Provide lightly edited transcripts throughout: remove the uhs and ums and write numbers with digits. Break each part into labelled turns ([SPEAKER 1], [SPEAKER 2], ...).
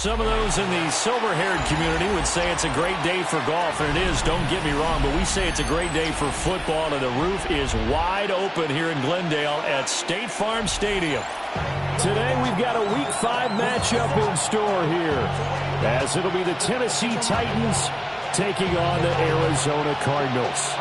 [SPEAKER 1] Some of those in the silver-haired community would say it's a great day for golf, and it is, don't get me wrong, but we say it's a great day for football, and the roof is wide open here in Glendale at State Farm Stadium.
[SPEAKER 2] Today we've got a Week 5 matchup in store here, as it'll be the Tennessee Titans taking on the Arizona Cardinals.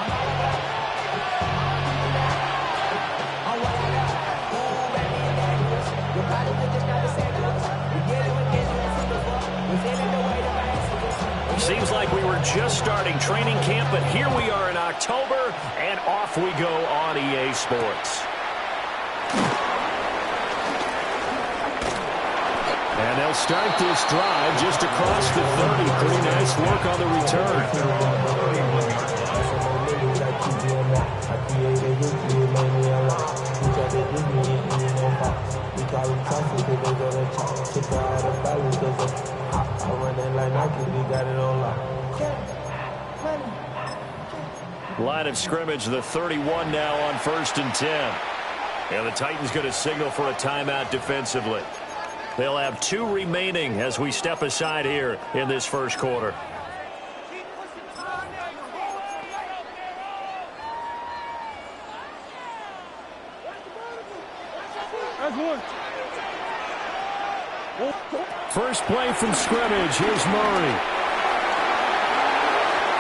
[SPEAKER 1] Seems like we were just starting training camp, but here we are in October, and off we go on EA Sports.
[SPEAKER 2] And they'll start this drive just across the 30. Pretty nice work on the return.
[SPEAKER 1] Line of scrimmage, the 31 now on 1st and 10. And the Titans going to signal for a timeout defensively. They'll have 2 remaining as we step aside here in this first quarter.
[SPEAKER 2] First play from scrimmage. Here's Murray.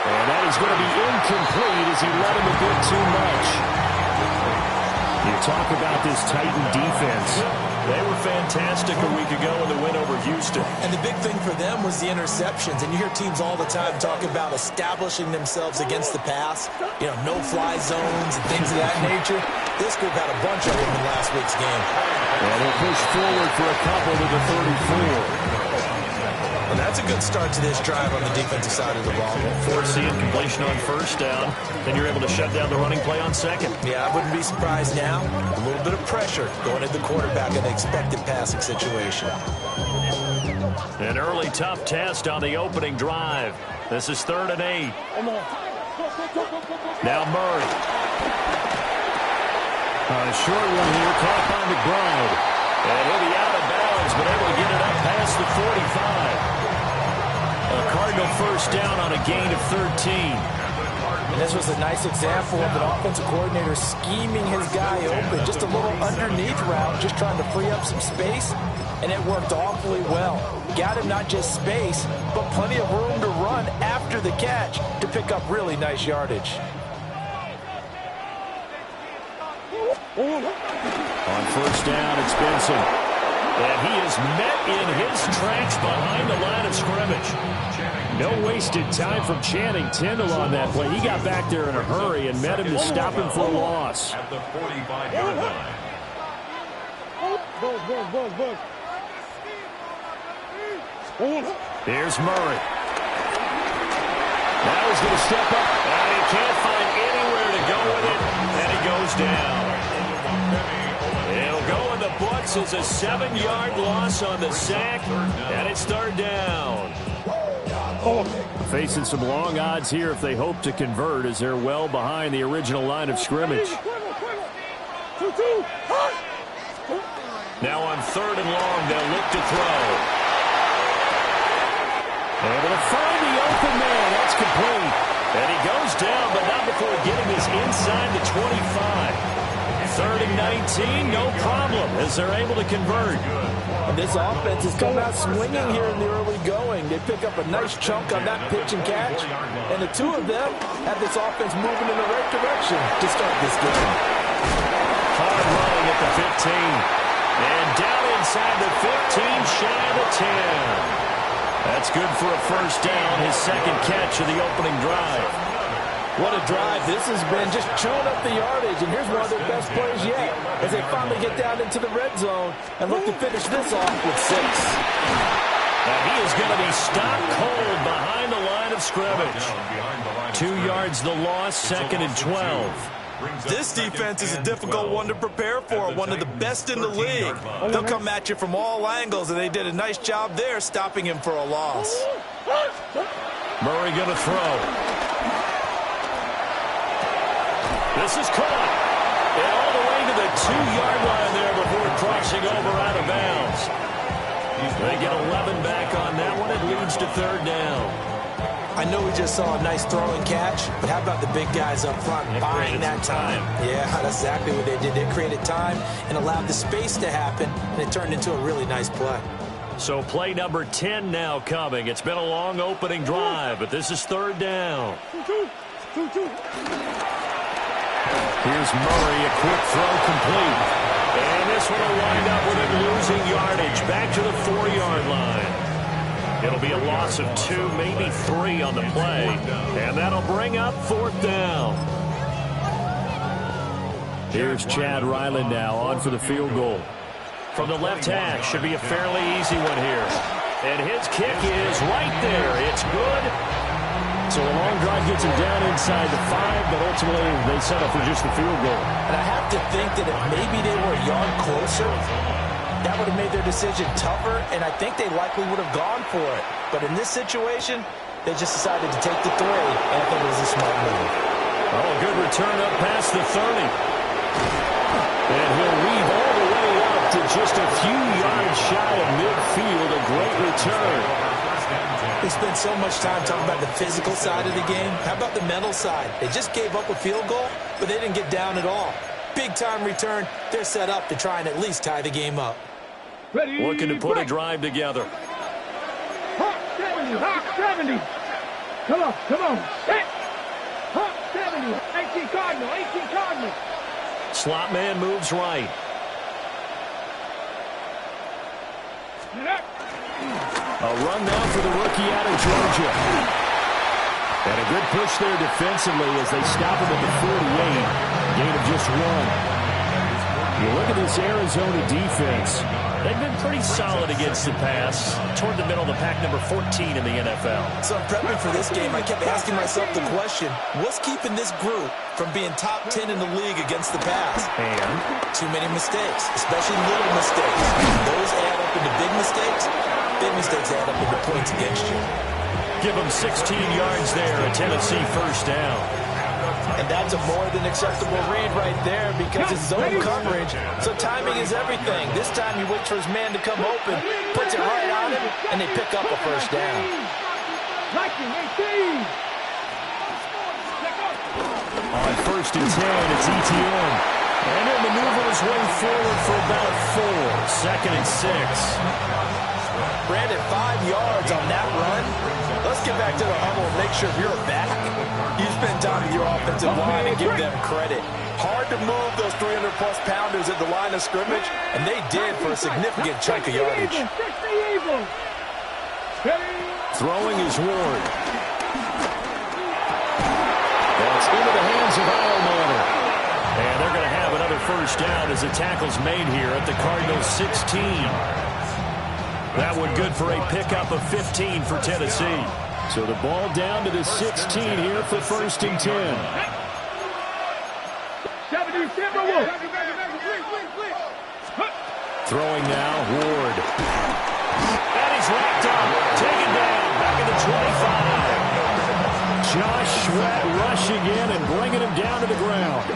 [SPEAKER 2] And that is going to be incomplete as he led him a bit too much. You talk about this Titan defense.
[SPEAKER 1] They were fantastic a week ago in the win over Houston.
[SPEAKER 3] And the big thing for them was the interceptions. And you hear teams all the time talk about establishing themselves against the pass. You know, no-fly zones and things of that nature. This group had a bunch of them in last week's game.
[SPEAKER 2] And they'll push forward for a couple to the 34.
[SPEAKER 3] And that's a good start to this drive on the defensive side of the ball.
[SPEAKER 1] Forcing completion on first down. Then you're able to shut down the running play on second.
[SPEAKER 3] Yeah, I wouldn't be surprised now. A little bit of pressure going at the quarterback in the expected passing situation.
[SPEAKER 1] An early tough test on the opening drive. This is 3rd and 8. Now Murray.
[SPEAKER 2] A short one here, caught by McBride.
[SPEAKER 1] And he'll be out of bounds, but able to get it up past the 45. A Cardinal first down on a gain of 13.
[SPEAKER 3] And this was a nice example of an offensive coordinator scheming his guy open. Just a little underneath route, just trying to free up some space, and it worked awfully well. Got him not just space, but plenty of room to run after the catch to pick up really nice yardage.
[SPEAKER 2] On first down, it's Benson.
[SPEAKER 1] And he is met in his tracks behind the line of scrimmage.
[SPEAKER 2] No wasted time from Channing Tindall on that play. He got back there in a hurry and met him to stop him for a loss.
[SPEAKER 4] At the 45-yard line.
[SPEAKER 1] Here's Murray. Now he's going to step up. And he can't find anywhere to go with it. And he goes down. He'll go in the books as a 7-yard loss on the sack. And it's 3rd down.
[SPEAKER 2] Facing some long odds here if they hope to convert, as they're well behind the original line of scrimmage.
[SPEAKER 1] Now on 3rd and long, they'll look to throw. Able to find the open man. That's complete. And he goes down, but not before getting this inside the 25. 3rd and 19, no problem, as they're able to convert.
[SPEAKER 3] And this offense has come out swinging here in the early going. They pick up a nice chunk on that pitch and catch. And the 2 of them have this offense moving in the right direction to start this game.
[SPEAKER 1] Hard running at the 15. And down inside the 15, shy of the 10. That's good for a first down, his 2nd catch of the opening drive.
[SPEAKER 3] What a drive this has been, just chewing up the yardage. And here's one of their best plays yet as they finally get down into the red zone and look to finish this off with 6.
[SPEAKER 1] And he is going to be stopped cold behind the line of scrimmage. 2 yards the loss, 2nd and 12.
[SPEAKER 3] This defense is a difficult one to prepare for, one of the best in the league. They'll come at you from all angles, and they did a nice job there stopping him for a loss.
[SPEAKER 1] Murray going to throw. This is caught. And all the way to the 2-yard line there before crossing over out of bounds. They get coming back on that one. It leads to third down.
[SPEAKER 3] I know we just saw a nice throw and catch, but how about the big guys up front buying that time? Yeah, that's exactly what they did. They created time and allowed the space to happen, and it turned into a really nice play.
[SPEAKER 1] So play number 10 now coming. It's been a long opening drive, but this is third down.
[SPEAKER 2] Here's Murray, a quick throw complete.
[SPEAKER 1] And this one will wind up with him losing yardage back to the 4-yard line. It'll be a loss of 2, maybe 3 on the play. And that'll bring up fourth down.
[SPEAKER 2] Here's Chad Ryland now on for the field goal.
[SPEAKER 1] From the left hash, should be a fairly easy one here. And his kick is right there. It's good.
[SPEAKER 2] So a long drive gets him down inside the 5, but ultimately they settle for just the field goal.
[SPEAKER 3] And I have to think that if maybe they were a yard closer, that would have made their decision tougher, and I think they likely would have gone for it. But in this situation, they just decided to take the 3, and I think it was a smart move.
[SPEAKER 1] Oh, good return up past the 30.
[SPEAKER 2] And he'll weave all the way up to just a few yards shy of midfield. A great return.
[SPEAKER 3] We spent so much time talking about the physical side of the game. How about the mental side? They just gave up a field goal, but they didn't get down at all. Big-time return. They're set up to try and at least tie the game up.
[SPEAKER 1] Ready, looking to put a drive together.
[SPEAKER 5] Hawk 70, Hawk 70. Come on. Set. Hawk 70, 18 Cardinal.
[SPEAKER 1] Slot man moves right.
[SPEAKER 2] A run now for the rookie out of Georgia. And a good push there defensively as they stop him at the 48. Gain of just 1. You look at this Arizona defense.
[SPEAKER 1] They've been pretty solid against the pass. Toward the middle of the pack, number 14 in the NFL.
[SPEAKER 3] So I'm prepping for this game. I kept asking myself the question, what's keeping this group from being top 10 in the league against the pass?
[SPEAKER 1] And
[SPEAKER 3] too many mistakes, especially little mistakes. Those add up into big mistakes. Big mistakes add up into points against you.
[SPEAKER 1] Give them 16 yards there, a Tennessee first down.
[SPEAKER 3] And that's a more than acceptable read right there because it's zone coverage. So timing is everything. This time you wait for his man to come open, puts it right on him, and they pick up a first down.
[SPEAKER 2] On first and 10, it's ETN.
[SPEAKER 1] And he'll maneuver his way forward for about 4. Second and 6.
[SPEAKER 3] Brandon, 5 yards on that run. Let's get back to the huddle and make sure you're back. You spend time with your offensive line and give them credit. Hard to move those 300-plus pounders at the line of scrimmage, and they did for a significant chunk of yardage.
[SPEAKER 2] Throwing is Ward. That's into the hands of Eilmanner.
[SPEAKER 1] And they're going to have another first down as the tackle's made here at the Cardinals' 16. That one good for a pickup of 15 for Tennessee.
[SPEAKER 2] So the ball down to the 16 here for first and 10. Throwing now, Ward.
[SPEAKER 1] And he's wrapped up. Taken down. Back at the 25.
[SPEAKER 2] Josh Sweat rushing in and bringing him down to the ground.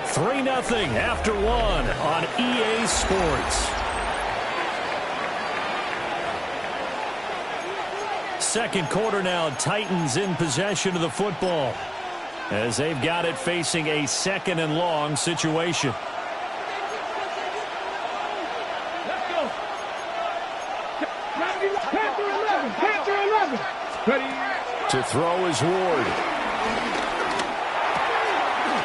[SPEAKER 1] 3-0 after 1 on EA Sports. Second quarter now, Titans in possession of the football as they've got it facing a second and long situation.
[SPEAKER 2] To throw is Ward.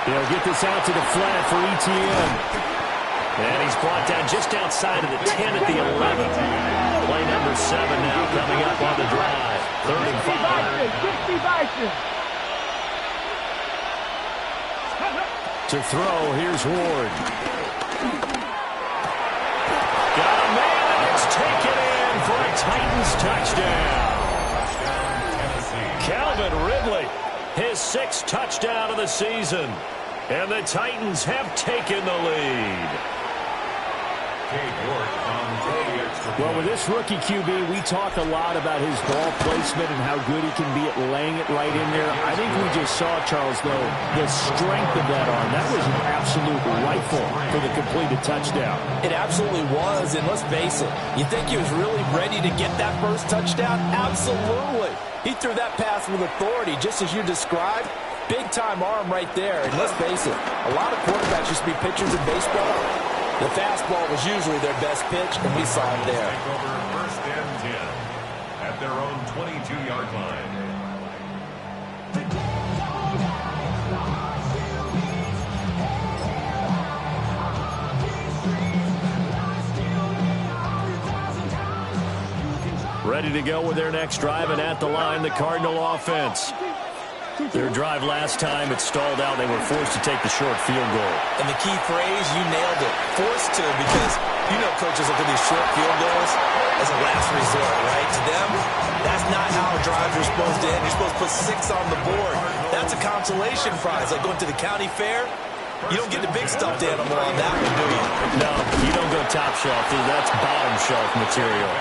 [SPEAKER 2] They'll get this out to the flat for ETN.
[SPEAKER 1] And he's brought down just outside of the 10 at the 11. Play number 7 now coming up on the drive. 3rd and 5.
[SPEAKER 2] To throw, here's Ward.
[SPEAKER 1] Got a man, and it's taken in for a Titans touchdown. Calvin Ridley, his 6th touchdown of the season. And the Titans have taken the lead.
[SPEAKER 2] Well, with this rookie QB, we talk a lot about his ball placement and how good he can be at laying it right in there. I think we just saw, Charles, though, the strength of that arm. That was an absolute rifle for the completed touchdown.
[SPEAKER 3] It absolutely was, and let's face it, you think he was really ready to get that first touchdown? Absolutely. He threw that pass with authority, just as you described. Big-time arm right there, and let's face it, a lot of quarterbacks used to be pitchers in baseball. The fastball was usually their best pitch, and we saw him there.
[SPEAKER 4] Take over first and 10 at their own 22-yard line.
[SPEAKER 1] Ready to go with their next drive, and at the line, the Cardinal offense. Their drive last time, it stalled out. They were forced to take the short field goal.
[SPEAKER 3] And the key phrase, you nailed it. Forced to, because you know coaches look at these short field goals as a last resort, right? To them, that's not how drives are supposed to end. You're supposed to put 6 on the board. That's a consolation prize. Like going to the county fair, you don't get the big stuffed animal on that one, do you?
[SPEAKER 1] No, you don't go top shelf. That's bottom shelf material.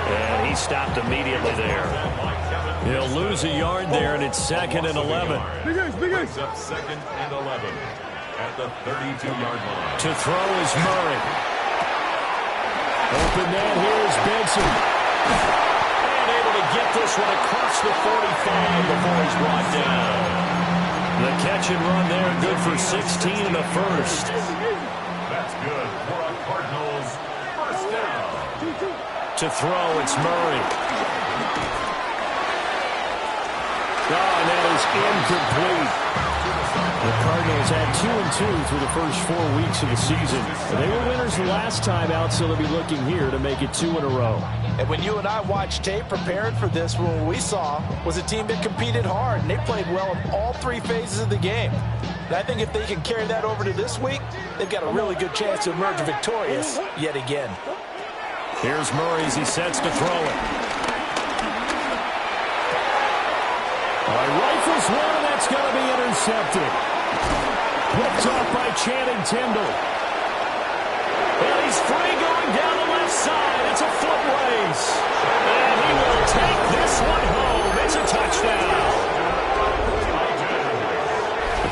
[SPEAKER 1] And he stopped immediately there. He'll lose a yard there, and it's 2nd and 11.
[SPEAKER 4] Brings up 2nd and 11 at the 32-yard line.
[SPEAKER 1] To throw is Murray. Open man here is Benson. And able to get this one across the 45 before he's brought down. The catch and run there, good for 16 and a first.
[SPEAKER 4] That's good for a Cardinals first down.
[SPEAKER 1] To throw, it's Murray. Oh, and that is incomplete. The Cardinals had 2-2 through the first 4 weeks of the season. They were winners the last time out, so they'll be looking here to make it 2 in a row.
[SPEAKER 3] And when you and I watched tape preparing for this, what we saw was a team that competed hard, and they played well in all 3 phases of the game. And I think if they can carry that over to this week, they've got a really good chance to emerge victorious yet again.
[SPEAKER 1] Here's Murray as he sets to throw it.
[SPEAKER 2] Rifles one, and that's going to be intercepted. Picked off by Channing Tindall.
[SPEAKER 1] And he's free going down the left side. It's a foot race. And he will take this one home. It's a touchdown.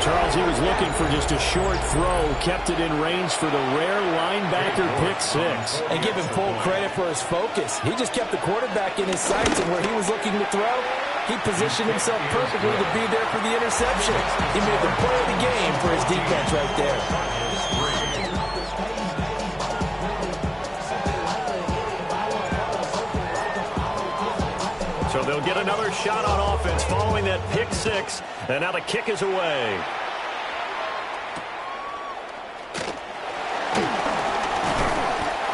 [SPEAKER 2] Charles, he was looking for just a short throw, kept it in range for the rare linebacker pick 6.
[SPEAKER 3] And give him full credit for his focus. He just kept the quarterback in his sights, and where he was looking to throw, he positioned himself perfectly to be there for the interception. He made the play of the game for his defense right there.
[SPEAKER 1] So they'll get another shot on offense following that pick 6. And now the kick is away.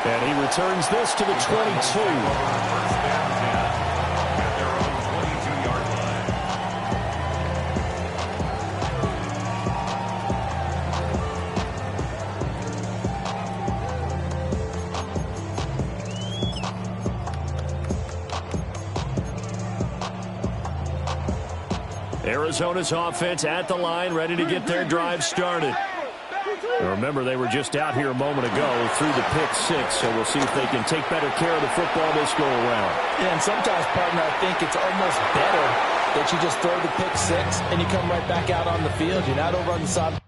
[SPEAKER 2] And he returns this to the 22.
[SPEAKER 1] Arizona's offense at the line, ready to get their drive started. Now remember, they were just out here a moment ago through the pick 6, so we'll see if they can take better care of the football this go around.
[SPEAKER 3] Yeah, and sometimes, partner, I think it's almost better that you just throw the pick 6 and you come right back out on the field. You're not over on the side.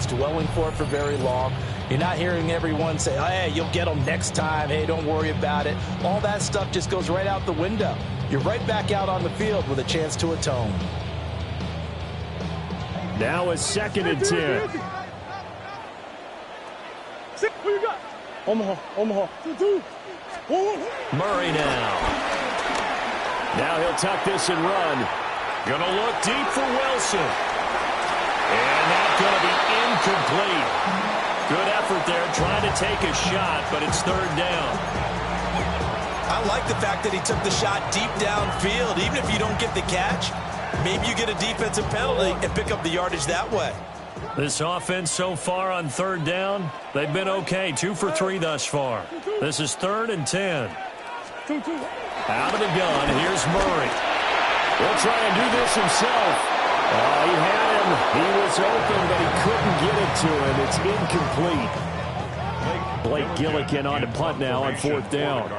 [SPEAKER 3] Dwelling for it for very long. You're not hearing everyone say, oh, hey, you'll get them next time. Hey, don't worry about it. All that stuff just goes right out the window. You're right back out on the field with a chance to atone.
[SPEAKER 2] Now a 2nd and 10.
[SPEAKER 5] Omaha.
[SPEAKER 1] Murray now.
[SPEAKER 2] Now he'll tuck this and run.
[SPEAKER 1] Gonna look deep for Wilson. And that's going to be incomplete. Good effort there trying to take a shot, but it's 3rd down.
[SPEAKER 3] I like the fact that he took the shot deep downfield. Even if you don't get the catch, maybe you get a defensive penalty and pick up the yardage that way.
[SPEAKER 1] This offense so far on third down, they've been okay. 2 for 3 thus far. This is 3rd and 10. Out of the gun, here's Murray.
[SPEAKER 2] He'll try and do this himself. He had him. He was open, but he couldn't get it to him. It's incomplete. Blake Gillikin on to punt now on 4th down.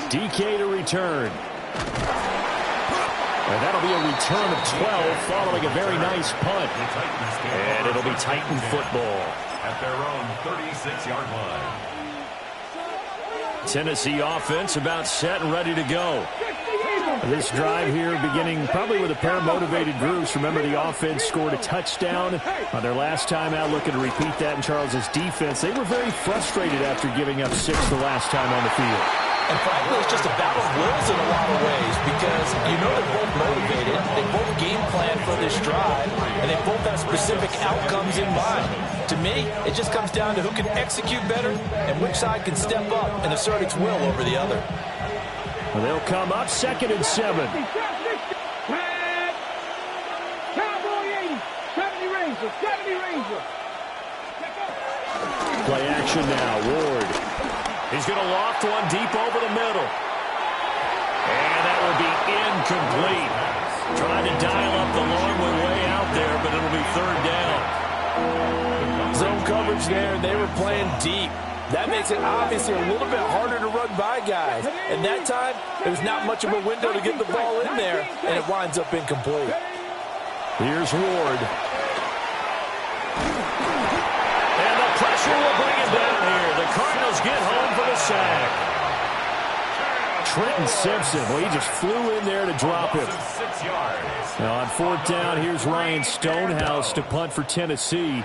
[SPEAKER 2] DK to return. And that'll be a return of 12 following a very nice punt.
[SPEAKER 1] And it'll be Titan football.
[SPEAKER 4] At their own 36-yard line.
[SPEAKER 1] Tennessee offense about set and ready to go.
[SPEAKER 2] This drive here beginning probably with a pair of motivated groups. Remember, the offense scored a touchdown on their last time out, looking to repeat that in Charles's defense. They were very frustrated after giving up 6 the last time on the field.
[SPEAKER 3] And frankly, it's just a battle of wills in a lot of ways because you know they're both motivated, they both game plan for this drive, and they both have specific outcomes in mind. To me, it just comes down to who can execute better and which side can step up and assert its will over the other.
[SPEAKER 2] Well, they'll come up 2nd and 7.
[SPEAKER 5] Cowboy 80, 70 Ranger, 70 Ranger.
[SPEAKER 2] Play action now, Ward.
[SPEAKER 1] He's going to loft one deep over the middle. And that will be incomplete. Trying to dial up the long one way out there, but it'll be 3rd down.
[SPEAKER 3] Zone coverage there, they were playing deep. That makes it obviously a little bit harder to run by guys. And that time, there's not much of a window to get the ball in there, and it winds up incomplete.
[SPEAKER 2] Here's Ward.
[SPEAKER 1] And the pressure will bring him down here. The Cardinals get home for the sack.
[SPEAKER 2] Trenton Simpson, well, he just flew in there to drop him.
[SPEAKER 4] 6 yards.
[SPEAKER 2] Now on 4th down, here's Ryan Stonehouse to punt for Tennessee.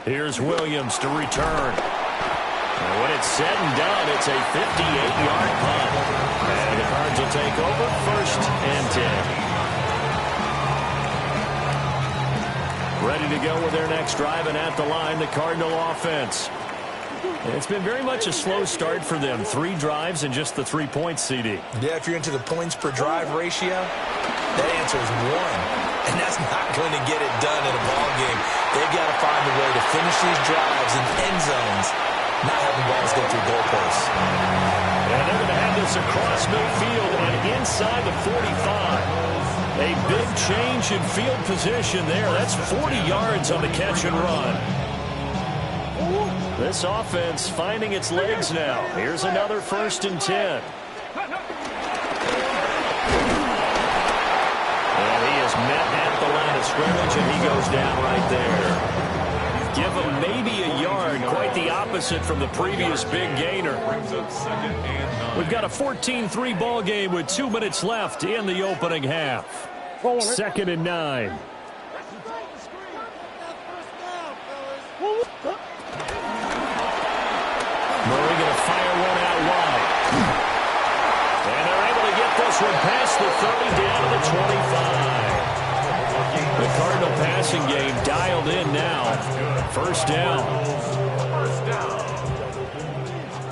[SPEAKER 1] Here's Williams to return. And when it's said and done, it's a 58-yard punt. And the Cards will take over 1st and 10. Ready to go with their next drive, and at the line, the Cardinal offense. It's been very much a slow start for them. 3 drives and just the 3 points, CD.
[SPEAKER 3] Yeah, if you're into the points per drive ratio, that answer is 1. And that's not going to get it done in a ball game. They've got to find a way to finish these drives in end zones, not having balls go through goalposts.
[SPEAKER 1] And they're going to have this across midfield and inside the 45. A big change in field position there. That's 40 yards on the catch and run. This offense finding its legs now. Here's another 1st and 10. And he is met at the line of scrimmage, and he goes down right there. Give him maybe a yard, quite the opposite from the previous big gainer. We've got a 14-3 ball game with 2 minutes left in the opening half.
[SPEAKER 2] 2nd and 9.
[SPEAKER 1] Murray going to fire one out wide. And they're able to get this one past the 30 down to the 25. The Cardinal passing game dialed in now. 1st down.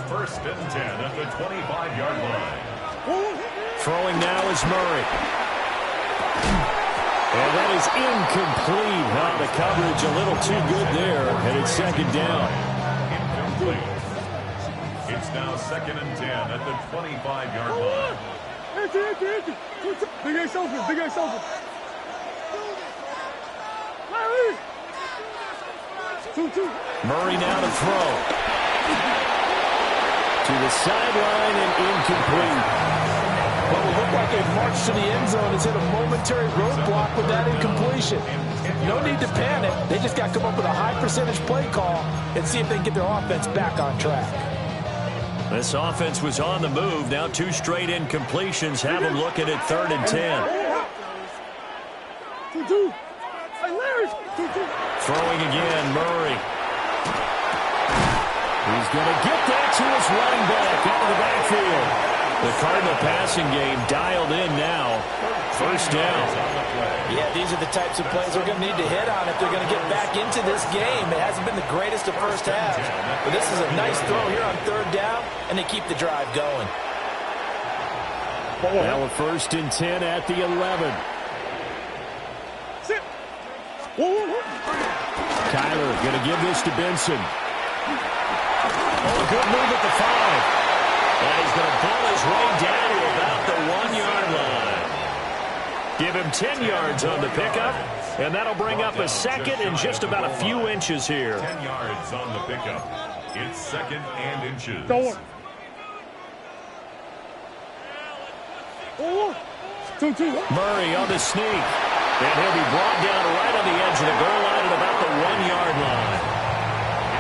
[SPEAKER 4] 1st and 10 at the 25-yard line.
[SPEAKER 1] Throwing now is Murray.
[SPEAKER 2] And that is incomplete. Now the coverage a little too good there. And it's 2nd down.
[SPEAKER 4] Incomplete. It's now 2nd and 10 at the 25-yard line.
[SPEAKER 5] Big Ace open, Big Ace open.
[SPEAKER 1] Murray now to throw.
[SPEAKER 2] To the sideline and incomplete.
[SPEAKER 3] Well, it looked like they've marched to the end zone. It's hit a momentary roadblock with that incompletion. No need to panic. They just got to come up with a high percentage play call and see if they can get their offense back on track.
[SPEAKER 1] This offense was on the move. Now 2 straight incompletions have them looking at 3rd and 10. Throwing again, Murray.
[SPEAKER 2] He's going to get that to his running back out of the backfield.
[SPEAKER 1] The Cardinal passing game dialed in now. first down.
[SPEAKER 3] Yeah, these are the types of plays we're going to need to hit on if they're going to get back into this game. It hasn't been the greatest of first halves, but this is a nice throw here on third down, and they keep the drive going.
[SPEAKER 2] Now a 1st and 10 at the 11. Kyler going to give this to Benson.
[SPEAKER 1] Oh, good move at the 5. And he's going to pull his way down to about the 1-yard line. Give him 10 yards on the pickup, and that'll bring up a second and just about a few inches here.
[SPEAKER 4] 10 yards on the pickup. It's 2nd and inches.
[SPEAKER 1] Murray on the sneak. And he'll be brought down right on the edge of the goal line at about the 1-yard line.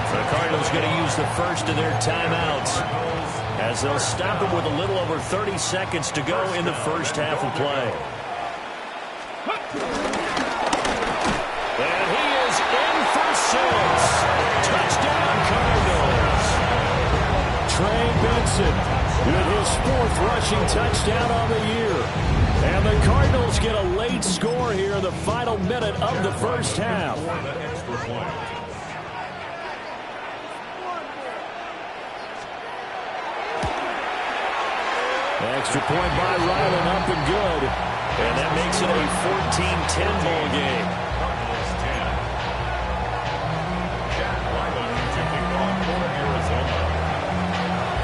[SPEAKER 1] The Cardinals going to use the first of their timeouts as they'll stop him with a little over 30 seconds to go in the first half of play. And he is in for 6. Touchdown, Cardinals.
[SPEAKER 2] Trey Benson with his 4th rushing touchdown on the year. And the Cardinals get a late score here in the final minute of the first half. Extra point by Ryland, up and good.
[SPEAKER 1] And that makes it a 14-10 ball game.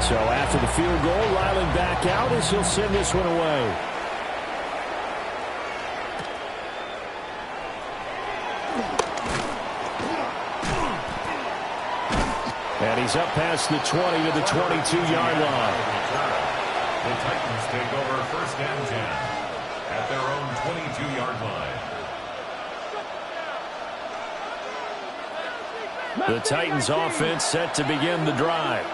[SPEAKER 2] So after the field goal, Ryland back out as he'll send this one away. And he's up past the 20 to the 22-yard line.
[SPEAKER 4] The Titans take over 1st and 10 at their own 22-yard line.
[SPEAKER 1] The Titans offense set to begin the drive.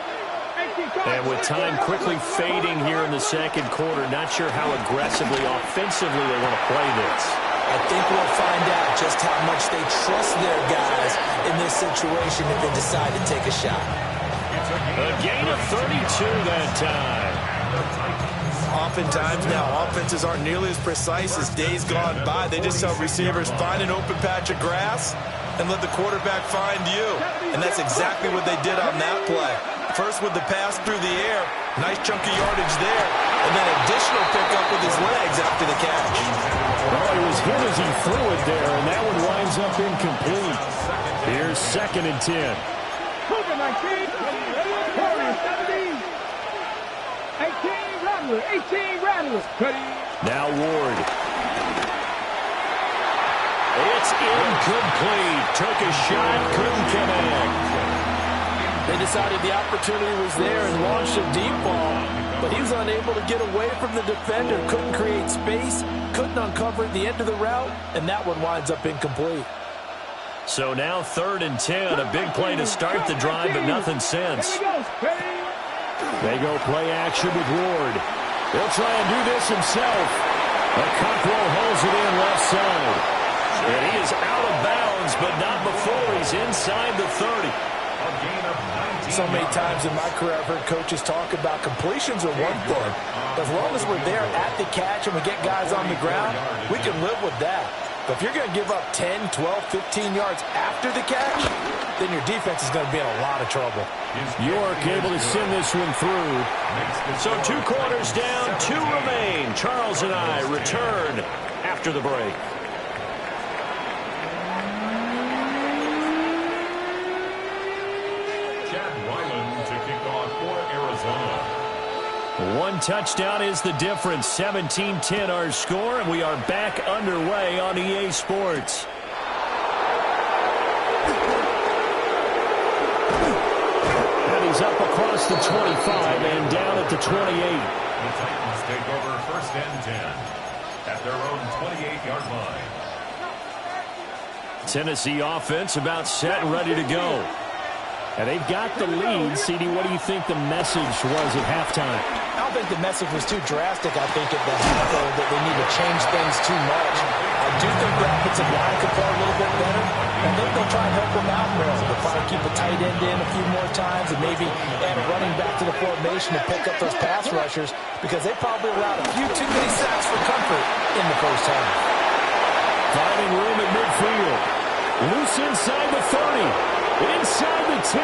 [SPEAKER 1] And with time quickly fading here in the second quarter, not sure how aggressively, offensively they want to play this.
[SPEAKER 3] I think we'll find out just how much they trust their guys in this situation if they decide to take a shot.
[SPEAKER 1] A gain of 32 that time.
[SPEAKER 3] Oftentimes now, offenses aren't nearly as precise as days gone by. They just tell receivers, find an open patch of grass and let the quarterback find you. And that's exactly what they did on that play. First with the pass through the air, nice chunk of yardage there, and then additional pickup with his legs after the catch.
[SPEAKER 2] Well, it was hit as he threw it there, and that one winds up incomplete. Here's 2nd and 10.
[SPEAKER 5] 18 Rattler.
[SPEAKER 2] Now Ward.
[SPEAKER 1] It's incomplete. Took a shot, couldn't connect.
[SPEAKER 3] They decided the opportunity was there and launched a deep ball, but he was unable to get away from the defender, couldn't create space, couldn't uncover at the end of the route, and that one winds up incomplete.
[SPEAKER 1] So now 3rd and 10, a big play to start the drive, but nothing since.
[SPEAKER 2] They go play action with Ward. He'll try and do this himself. Okonkwo holds it in left side.
[SPEAKER 1] And he is out of bounds, but not before he's inside the 30.
[SPEAKER 3] So many times in my career I've heard coaches talk about completions are one thing. As long as we're there at the catch and we get guys on the ground, we can live with that. But if you're going to give up 10, 12, 15 yards after the catch, then your defense is going to be in a lot of trouble.
[SPEAKER 2] York able to send this one through.
[SPEAKER 1] So 2 quarters down, 2 remain. Charles and I return after the break. One touchdown is the difference. 17-10 our score, and we are back underway on EA Sports.
[SPEAKER 2] And he's up across the 25 and down at the 28.
[SPEAKER 4] The Titans take over 1st and 10 at their own 28-yard line.
[SPEAKER 1] Tennessee offense about set and ready to go.
[SPEAKER 2] And they've got the lead. CD, what do you think the message was at halftime?
[SPEAKER 3] I don't think the message was too drastic. I think at the half, though, that they need to change things too much. I do think the offensive line could play a little bit better. I think they'll try and help them out more. They'll probably keep a tight end in a few more times and maybe add a running back to the formation to pick up those pass rushers because they probably allowed a few too many sacks for comfort in the first half.
[SPEAKER 2] Finding room at midfield. Loose inside the 30. Inside the 10.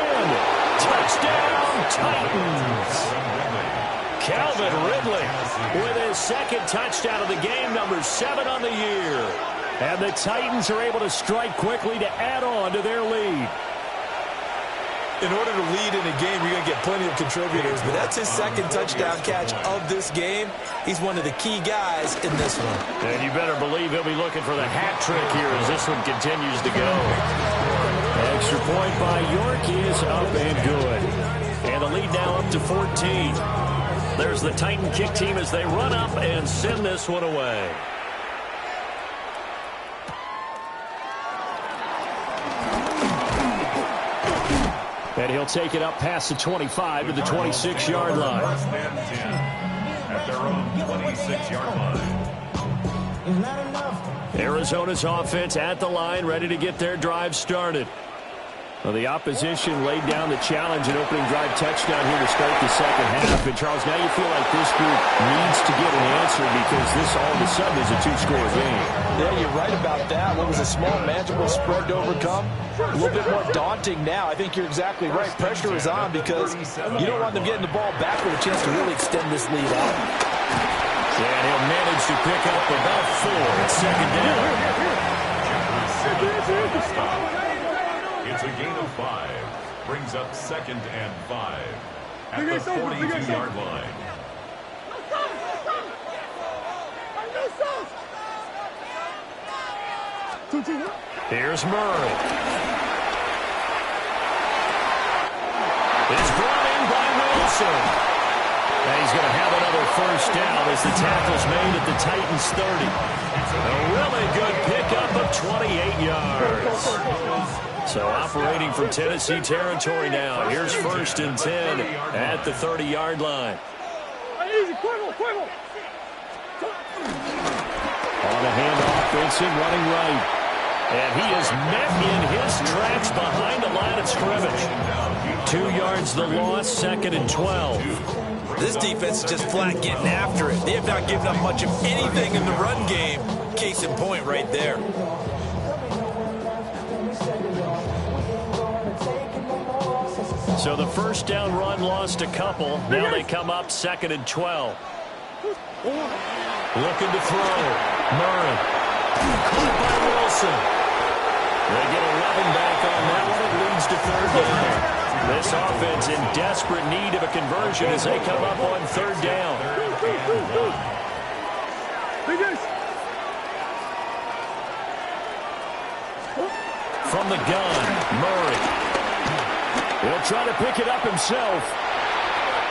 [SPEAKER 2] Touchdown, Titans.
[SPEAKER 1] Calvin Ridley with his second touchdown of the game, number 7 on the year.
[SPEAKER 2] And the Titans are able to strike quickly to add on to their lead.
[SPEAKER 3] In order to lead in a game, you're going to get plenty of contributors, but that's his second touchdown catch of this game. He's one of the key guys in this one.
[SPEAKER 1] And you better believe he'll be looking for the hat trick here as this one continues to go.
[SPEAKER 2] Extra point by York is up and good.
[SPEAKER 1] And the lead now up to 14. There's the Titan kick team as they run up and send this one away.
[SPEAKER 2] And he'll take it up past the 25 to the 26-yard line.
[SPEAKER 4] First and 10 at their own 26-yard line.
[SPEAKER 1] Arizona's offense at the line, ready to get their drive started.
[SPEAKER 2] Well, the opposition laid down the challenge and opening drive touchdown here to start the second half. And, Charles, now you feel like this group needs to get an answer because this all of a sudden is a two-score game.
[SPEAKER 3] Yeah, you're right about that. What was a small, manageable spread to overcome? A little bit more daunting now. I think you're exactly right. Pressure is on because you don't want them getting the ball back with a chance to really extend this lead out.
[SPEAKER 1] And he'll manage to pick up about 4 at second down.
[SPEAKER 4] It's a gain of 5. Brings up 2nd and 5 at the 42-yard line.
[SPEAKER 1] Here's Murray. It's brought in by Wilson. And he's going to have another first down as the tackle's made at the Titans' 30. A really good pickup of 28 yards. So operating from Tennessee territory now. Here's 1st and 10 at the 30-yard line.
[SPEAKER 2] On the handoff, Benson running right.
[SPEAKER 1] And he is met in his tracks behind the line of scrimmage. 2 yards the loss, 2nd and 12.
[SPEAKER 3] This defense is just flat getting after it. They have not given up much of anything in the run game. Case in point right there.
[SPEAKER 1] So the first down run lost a couple. Now they come up 2nd and 12. Looking to throw. Murray. Caught by Wilson. They get 11 back on that one. It leads to 3rd down. This offense in desperate need of a conversion as they come up on 3rd down. From the gun, Murray.
[SPEAKER 2] He'll try to pick it up himself.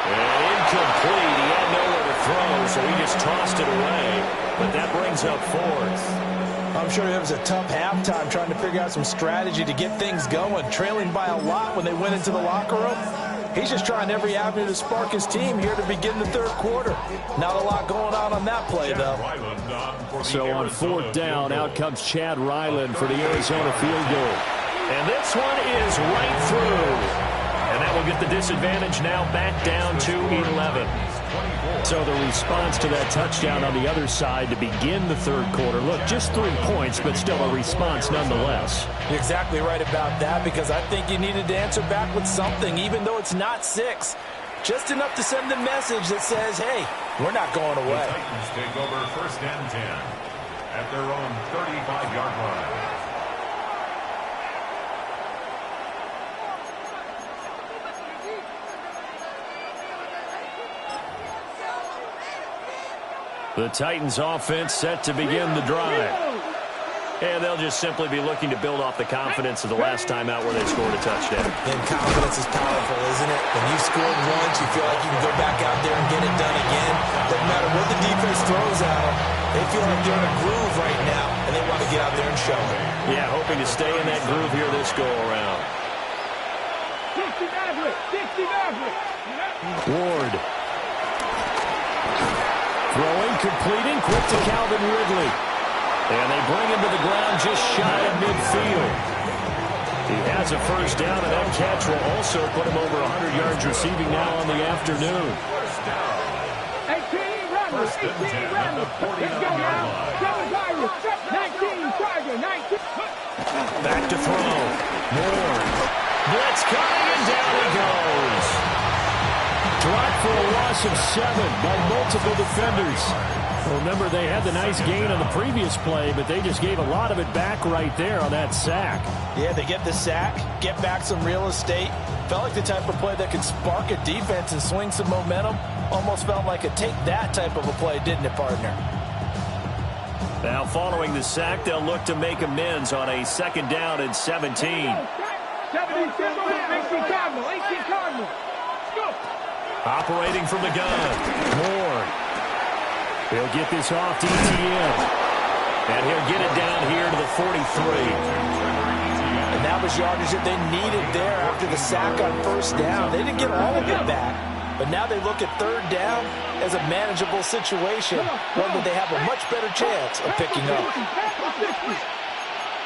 [SPEAKER 1] And incomplete. He had nowhere to throw, so he just tossed it away. But that brings up 4th.
[SPEAKER 3] I'm sure it was a tough halftime trying to figure out some strategy to get things going. Trailing by a lot when they went into the locker room. He's just trying every avenue to spark his team here to begin the 3rd quarter. Not a lot going on that play, though.
[SPEAKER 2] So on 4th down, out comes Chad Ryland for the Arizona field goal.
[SPEAKER 1] And this one is right through. And that will get the disadvantage now back down to 11.
[SPEAKER 2] So the response to that touchdown on the other side to begin the 3rd quarter. Look, just 3 points, but still a response nonetheless.
[SPEAKER 3] You're exactly right about that because I think you needed to answer back with something, even though it's not 6. Just enough to send the message that says, hey, we're not going away.
[SPEAKER 4] The Titans take over 1st and 10 at their own 35-yard line.
[SPEAKER 1] The Titans offense set to begin the drive. And they'll just simply be looking to build off the confidence of the last time out where they scored a touchdown.
[SPEAKER 3] And confidence is powerful, isn't it? When you scored once, you feel like you can go back out there and get it done again. Doesn't matter what the defense throws at them. They feel like they're in a groove right now, and they want to get out there and show it.
[SPEAKER 1] Yeah, hoping to stay in that groove here this go-around.
[SPEAKER 2] Ward. Throwing, completing, quick to Calvin Ridley. And they bring him to the ground just shy of midfield. He has a first down, and that catch will also put him over 100 yards receiving now on the afternoon.
[SPEAKER 4] First and 10 at the 49-yard line.
[SPEAKER 5] 19, Tiger, 19.
[SPEAKER 1] Back to throw. Moore. Blitz coming, and down he goes.
[SPEAKER 2] Dropped for a loss of 7 by multiple defenders. Well, remember, they had the nice gain on the previous play, but they just gave a lot of it back right there on that sack.
[SPEAKER 3] Yeah, they get the sack, get back some real estate. Felt like the type of play that could spark a defense and swing some momentum. Almost felt like a take-that type of a play, didn't it, partner?
[SPEAKER 1] Now, following the sack, they'll look to make amends on a 2nd down and 17.
[SPEAKER 5] 17, 18 Cardinal, 18 Cardinal. Go.
[SPEAKER 1] Operating from the gun. Moore.
[SPEAKER 2] He'll get this off to ETN.
[SPEAKER 1] And he'll get it down here to the 43.
[SPEAKER 3] And that was yardage that they needed there after the sack on 1st down. They didn't get all of it back, but now they look at 3rd down as a manageable situation, one that they have a much better chance of picking up.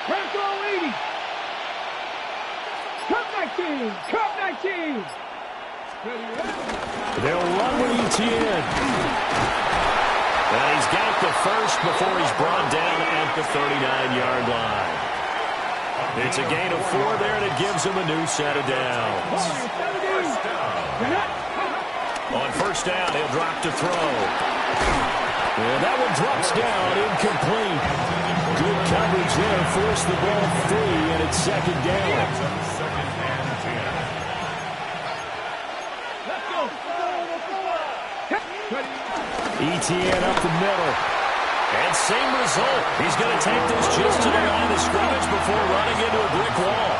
[SPEAKER 5] Ramco 80. Cup 19, Cup 19.
[SPEAKER 2] They'll run with ETN.
[SPEAKER 1] And he's got the first before he's brought down at the 39-yard line. It's a gain of 4 there, and it gives him a new set of downs. On 1st down, he'll drop to throw.
[SPEAKER 2] And that one drops down, incomplete. Good coverage there, forced the ball free, and it's 2nd down. ETN up the middle.
[SPEAKER 1] And same result. He's going to take this just to the line of scrimmage before running into a brick wall.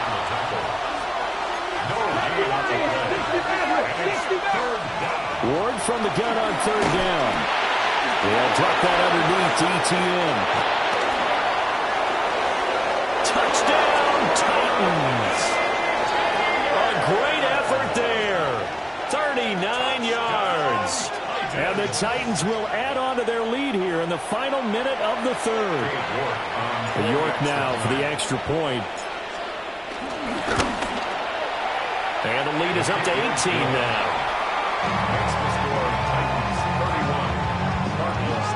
[SPEAKER 2] Ward from the gun on 3rd down. They'll drop that underneath to ETN.
[SPEAKER 1] Touchdown, Titans. A great effort there. 39 yards.
[SPEAKER 2] And the Titans will add on to their lead here in the final minute of the 3rd. York now for the extra point.
[SPEAKER 1] And the lead is up to 18 now.
[SPEAKER 4] Makes the score Titans 31, Cardinals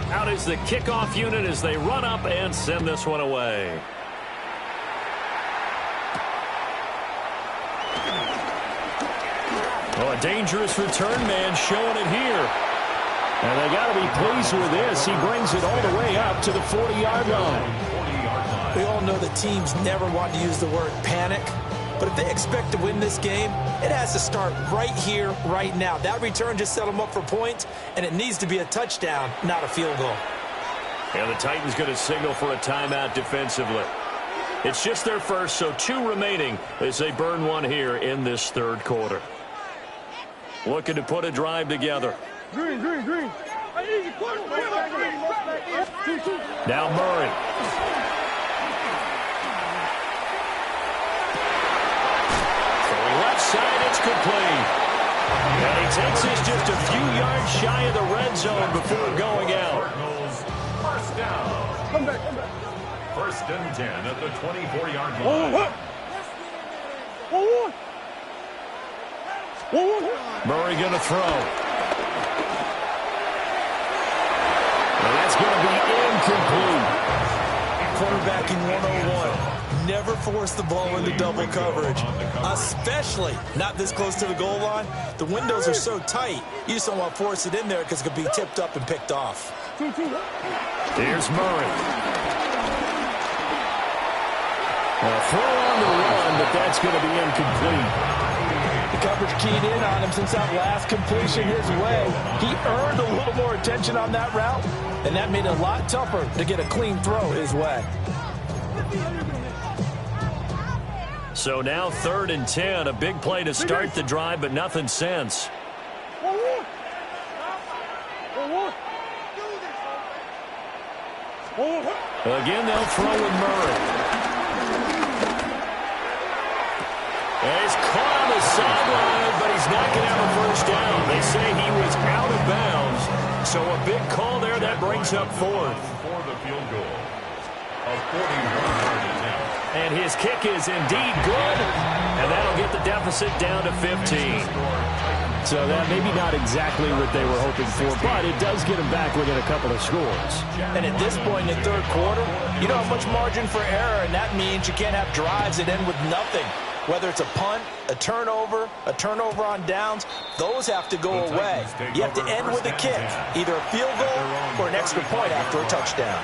[SPEAKER 4] 13.
[SPEAKER 1] Out is the kickoff unit as they run up and send this one away. Oh, a dangerous return man showing it here.
[SPEAKER 2] And they got to be pleased with this. He brings it all the way up to the 40-yard line.
[SPEAKER 3] We all know the teams never want to use the word panic, but if they expect to win this game, it has to start right here, right now. That return just set them up for points, and it needs to be a touchdown, not a field goal.
[SPEAKER 1] And the Titans going to signal for a timeout defensively. It's just their first, so 2 remaining as they burn one here in this 3rd quarter. Looking to put a drive together.
[SPEAKER 5] Green.
[SPEAKER 1] Now Murray. Throwing left side, it's complete. And he takes this just a few yards shy of the red zone before going out.
[SPEAKER 4] Cardinals, 1st down.
[SPEAKER 5] Come back.
[SPEAKER 4] 1st and 10 at the 24-yard line.
[SPEAKER 1] Murray going to throw. And that's going to be incomplete.
[SPEAKER 3] Quarterbacking 101. Never force the ball into double coverage, especially not this close to the goal line. The windows are so tight, you just don't want to force it in there because it could be tipped up and picked off.
[SPEAKER 1] Here's Murray.
[SPEAKER 2] A throw on the run, but that's going to be incomplete.
[SPEAKER 3] The coverage keyed in on him since that last completion his way. He earned a little more attention on that route, and that made it a lot tougher to get a clean throw his way.
[SPEAKER 1] So now 3rd and 10, a big play to start the drive, but nothing since. Again, they'll throw with Murray. And he's caught on the sideline, but he's not going to have a 1st down. They say he was out of bounds. So a big call there that brings up 4th.
[SPEAKER 4] For the field goal. A 41-yard attempt.
[SPEAKER 1] And his kick is indeed good, and that'll get the deficit down to 15.
[SPEAKER 2] So that maybe not exactly what they were hoping for, but it does get them back within a couple of scores.
[SPEAKER 3] And at this point in the third quarter, you don't have much margin for error, and that means you can't have drives that end with nothing. Whether it's a punt, a turnover on downs, those have to go away. You have to end with a kick, either a field goal or an extra point after a touchdown.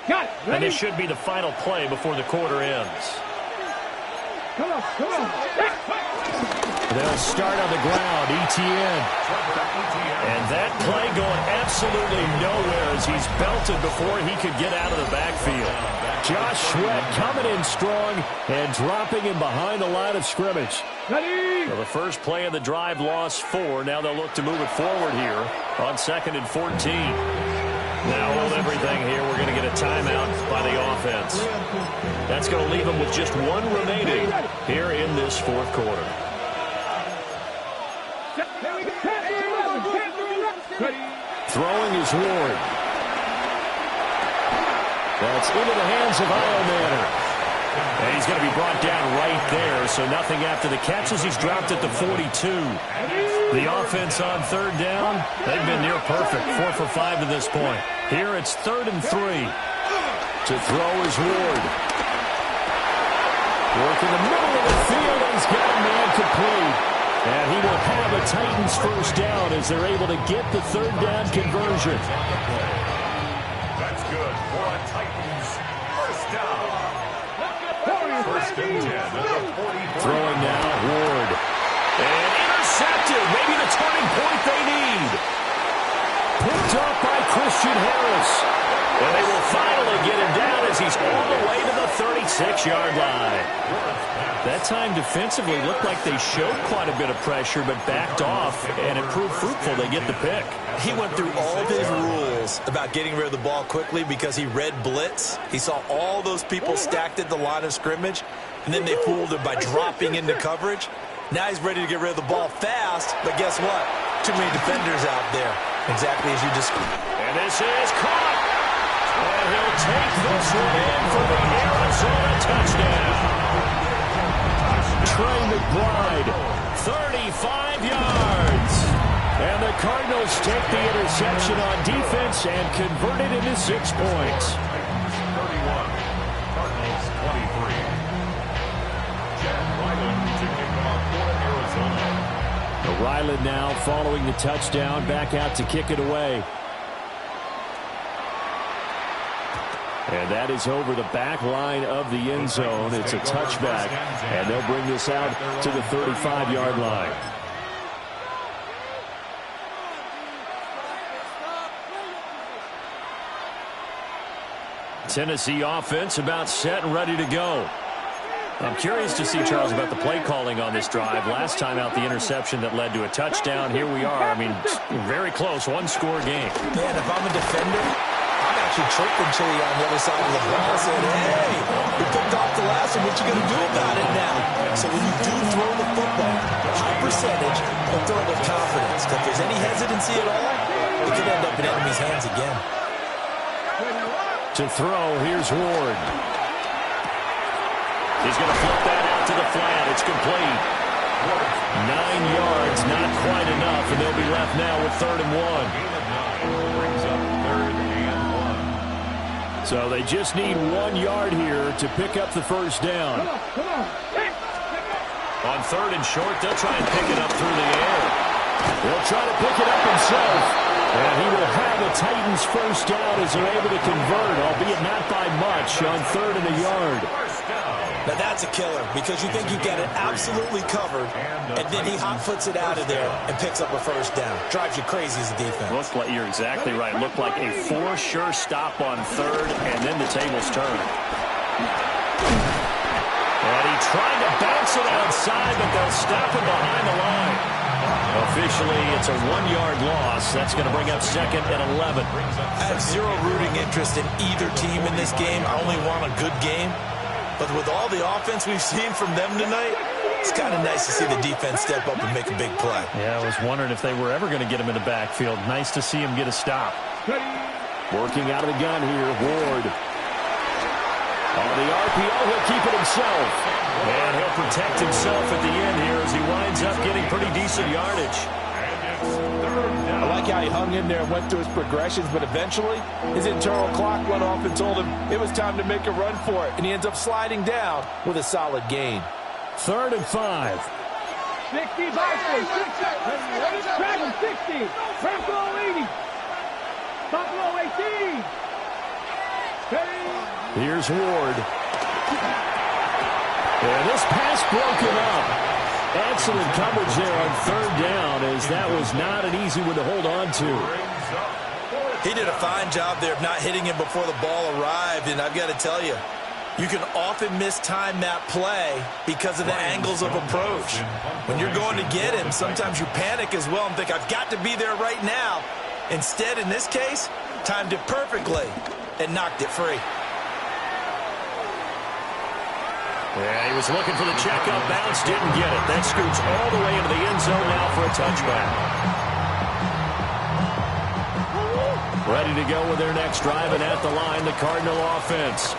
[SPEAKER 5] Got it.
[SPEAKER 1] And this should be the final play before the quarter ends.
[SPEAKER 5] Come on, come on.
[SPEAKER 1] They'll start on the ground, Etienne. And that play going absolutely nowhere as he's belted before he could get out of the backfield. Josh Sweat coming in strong and dropping him behind the line of scrimmage.
[SPEAKER 5] Ready.
[SPEAKER 1] So the first play of the drive lost 4. Now they'll look to move it forward here on 2nd and 14. Now hold everything here. We're going to get a timeout by the offense. That's going to leave them with just 1 remaining here in this fourth quarter.
[SPEAKER 2] Throwing is Ward. That's into the hands of Iomanner.
[SPEAKER 1] And he's going to be brought down right there, so nothing after the catches. He's dropped at the 42. The offense on 3rd down, they've been near perfect, 4 for 5 to this point. Here it's 3rd and 3.
[SPEAKER 2] To throw is Ward. Work in the middle of the field, and he's got a man complete. And he will have a Titans first down as they're able to get the 3rd down conversion.
[SPEAKER 4] That's good for a Titans first down. First and 10 at the 44.
[SPEAKER 2] Throwing now, Ward.
[SPEAKER 1] And intercepted, maybe the turning point they need.
[SPEAKER 2] Picked up by Christian Harris.
[SPEAKER 1] And they will finally get him down as he's all the way to the 36-yard line. That time defensively looked like they showed quite a bit of pressure but backed off, and it proved fruitful. They get the pick.
[SPEAKER 3] He went through all of his rules about getting rid of the ball quickly because he read blitz. He saw all those people stacked at the line of scrimmage, and then they fooled him by dropping into coverage. Now he's ready to get rid of the ball fast, but guess what? Too many defenders out there, exactly as you described.
[SPEAKER 1] And this is caught. And he'll take this one in for the Arizona touchdown.
[SPEAKER 2] Trey McBride,
[SPEAKER 1] 35 yards.
[SPEAKER 2] and the Cardinals take the interception on defense and convert it into 6 points.
[SPEAKER 4] 31, Cardinals 23. Jack Ryland to kick off for Arizona.
[SPEAKER 2] Ryland now following the touchdown, back out to kick it away. And that is over the back line of the end zone. It's a touchback, and they'll bring this out to the 35-yard line.
[SPEAKER 1] Tennessee offense about set and ready to go. I'm curious to see, Charles, about the play calling on this drive. Last time out, the interception that led to a touchdown. Here we are. I mean, very close, one-score game.
[SPEAKER 3] Man, if I'm a defender, I'm actually chirping Chili on the other side of the ball saying, hey, we picked off the last one. What you going to do about it now? So when you do throw the football, high percentage, but throw it with confidence. If there's any hesitancy at all, it could end up in enemy's hands again.
[SPEAKER 2] To throw, here's Ward.
[SPEAKER 1] He's going to flip that out to the flat. It's complete. 9 yards, not quite enough, and they'll be left now with 3rd and 1.
[SPEAKER 4] Brings up 3rd and 1.
[SPEAKER 2] So they just need 1 yard here to pick up the first down.
[SPEAKER 5] Come on.
[SPEAKER 1] On 3rd and short, they'll try and pick it up through the air.
[SPEAKER 2] He'll try to pick it up himself. And he will have a Titans first down as they're able to convert, albeit not by much, on 3rd and a yard.
[SPEAKER 3] Now that's a killer because you think you got it absolutely covered, and then he hot-foots it out of there and picks up a first down. Drives you crazy as a defense.
[SPEAKER 1] Looked like, you're exactly right. Looked like a for-sure stop on 3rd, and then the tables turned. And he tried to bounce it outside, but they'll stop him behind the line. Officially, it's a 1-yard loss. That's going to bring up 2nd and 11.
[SPEAKER 3] I have zero rooting interest in either team in this game. I only want a good game. But with all the offense we've seen from them tonight, it's kind of nice to see the defense step up and make a big play.
[SPEAKER 1] Yeah, I was wondering if they were ever going to get him in the backfield. Nice to see him get a stop.
[SPEAKER 2] Working out of the gun here, Ward. On the RPO, he'll keep it himself.
[SPEAKER 1] And he'll protect himself at the end here as he winds up getting pretty decent yardage.
[SPEAKER 3] I like how he hung in there and went through his progressions, but eventually his internal clock went off and told him it was time to make a run for it, and he ends up sliding down with a solid gain.
[SPEAKER 2] 3rd and 5.
[SPEAKER 5] 60, 60. Dragon 60. Buffalo 80. Buffalo 18.
[SPEAKER 2] Here's Ward. And this pass broken up. Excellent coverage there on 3rd down, as that was not an easy one to hold on to.
[SPEAKER 3] He did a fine job there of not hitting him before the ball arrived, and I've got to tell you, you can often mistime that play because of the angles of approach. When you're going to get him, sometimes you panic as well and think, I've got to be there right now. Instead, in this case, timed it perfectly and knocked it free.
[SPEAKER 1] Yeah, he was looking for the checkup bounce, didn't get it. That scoots all the way into the end zone now for a touchback. Ready to go with their next drive, and at the line, the Cardinal offense.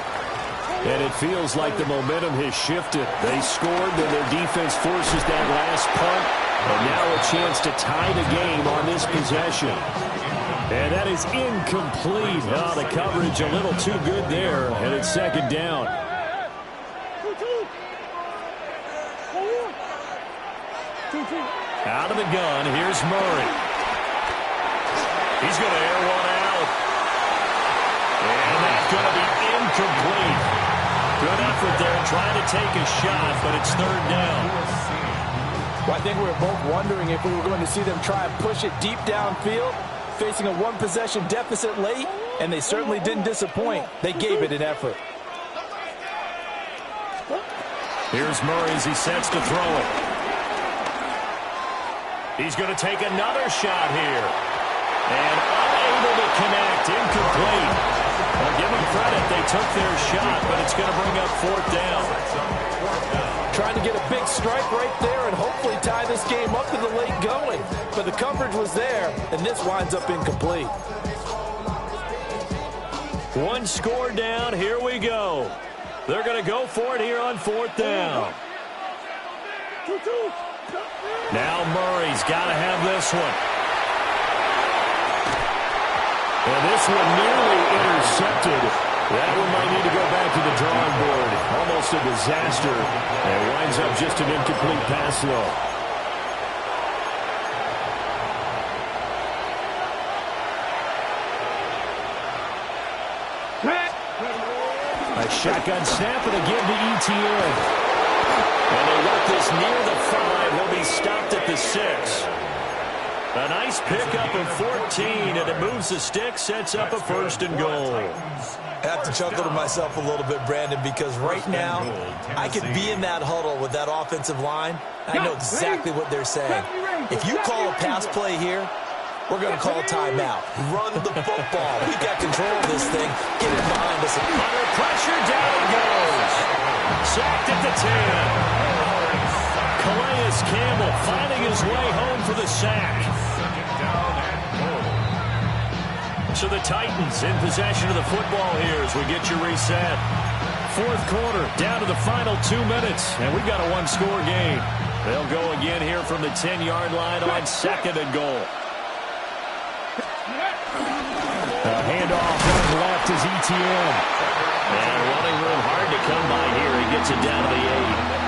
[SPEAKER 2] And it feels like the momentum has shifted. They scored, then their defense forces that last punt, and now a chance to tie the game on this possession. And that is incomplete. Oh, the coverage a little too good there, and it's 2nd down.
[SPEAKER 1] Out of the gun, here's Murray. He's going to air one out. And that's going to be incomplete. Good effort there trying to take a shot, but it's 3rd down.
[SPEAKER 3] Well, I think we were both wondering if we were going to see them try and push it deep downfield, facing a one-possession deficit late, and they certainly didn't disappoint. They gave it an effort.
[SPEAKER 1] Here's Murray as he sets to throw it. He's going to take another shot here. And unable to connect. Incomplete. Well, give them credit. They took their shot, but it's going to bring up 4th down.
[SPEAKER 3] Trying to get a big strike right there and hopefully tie this game up in the late going. But the coverage was there, and this winds up incomplete.
[SPEAKER 1] One score down. Here we go. They're going to go for it here on 4th down. Now Murray's got to have this one.
[SPEAKER 2] And this one nearly intercepted. That one might need to go back to the drawing board. Almost a disaster. And it winds up just an incomplete pass, though. A shotgun snap and again to ETN. And they work this near the 5. He'll be stopped at the 6.
[SPEAKER 1] A nice pickup of 14, and it moves the stick, sets up a 1st and goal.
[SPEAKER 3] I have to chuckle to myself a little bit, Brandon, because right now I could be in that huddle with that offensive line. I know exactly what they're saying. If you call a pass play here, we're going to call a timeout. Run the football. We've got control of this thing. Get it behind us.
[SPEAKER 1] Under pressure, down it goes. Sacked at the 10. Calais Campbell finding his way home for the sack. So the Titans in possession of the football here as we get you reset. 4th quarter, down to the final 2 minutes, and we've got a 1-score game. They'll go again here from the 10-yard line on 2nd and goal.
[SPEAKER 2] A handoff on the left is ETN.
[SPEAKER 1] And running room hard to come by here. He gets it down to the 8.